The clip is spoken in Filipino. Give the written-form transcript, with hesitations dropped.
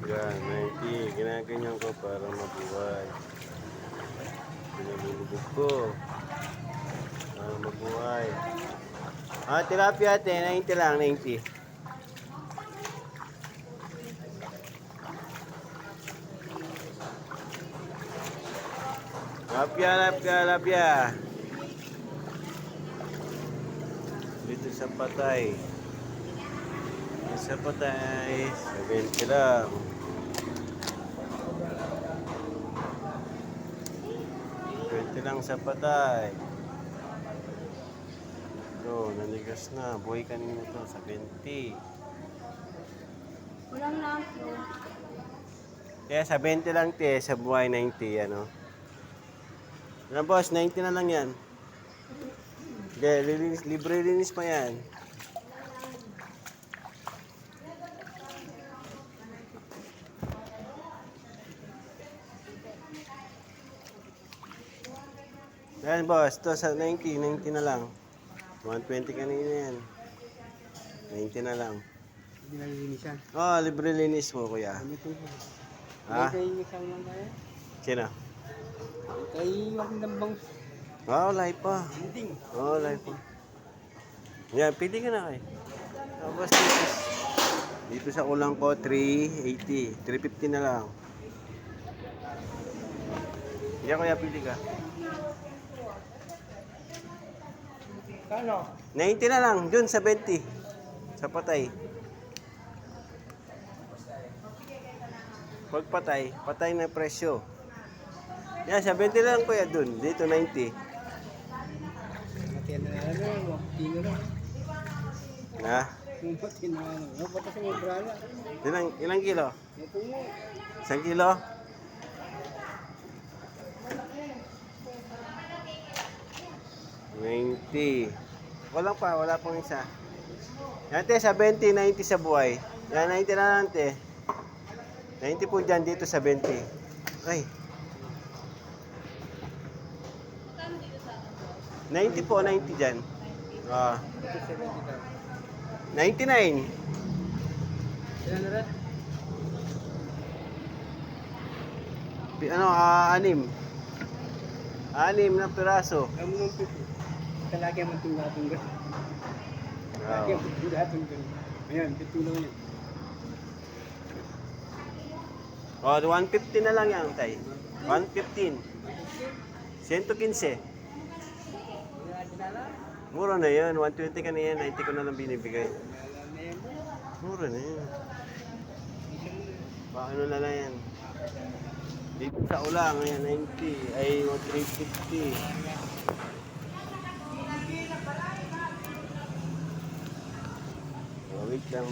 Yan, 90. Ginaganyan ko para mabuhay. Pinalulubog ko. Para mabuhay. Ah, tilapia ate, 90 lang, 90. Tilapia. Dito sa patay. Sa patay, 70 lang. 20 lang sa patay. Ito, nanigas na. Buhay kanina to, 70. Walang lang po. Kaya sa 20 lang te, sa buhay 90, ano. Ano boss, 90 na lang yan. Hindi, libre linis pa yan. Yan boss, to sa 90 na lang. 120 kanina yan. 90 na lang. Hindi nalilinisan. Oh, libre linis mo kuya. Ano ito? Ha? Kay isang lang kaya? Sino? Kay waking dambang. Oh, live pa. Ending. Oh, live pa. Yan, pili ka na kayo. Tapos dito sa ulang ko, 380. 350 na lang. Yan kuya, pili ka. Kano? 90 na lang, dun sa 20. Sa patay. Pag patay, patay na presyo. Yan, sa 20 lang kuya dun. Dito 90. Matiyan na lang. Tingo lang. Ha? Matiyan na lang. Napata sa mga brala. Ilang kilo? Ito mo. 1 kilo? Wala pa, wala pang isa. Yan te, sa 20, 90 sa buhay. Yan, 90 na lang te. 90 po dyan, dito sa 20. Ay. 90 po, 90 dyan. Ah. Ito 70 ka. 99. Ilan na rin? Ano, 6. 6 na piraso. Alam mo nung pipi. Talaki ang matunggatong ka. Talaki ang matunggatong ka. Ayan, pitulo niya. Oh, 150 na lang yan, tay. 115. 115. Mura na yan. 120 ka na yan. 90 ko na lang binibigay. Mura na yan. Paano na lang yan? Dito sa ulang, ayan, 90. Ay, 350. Wait lang,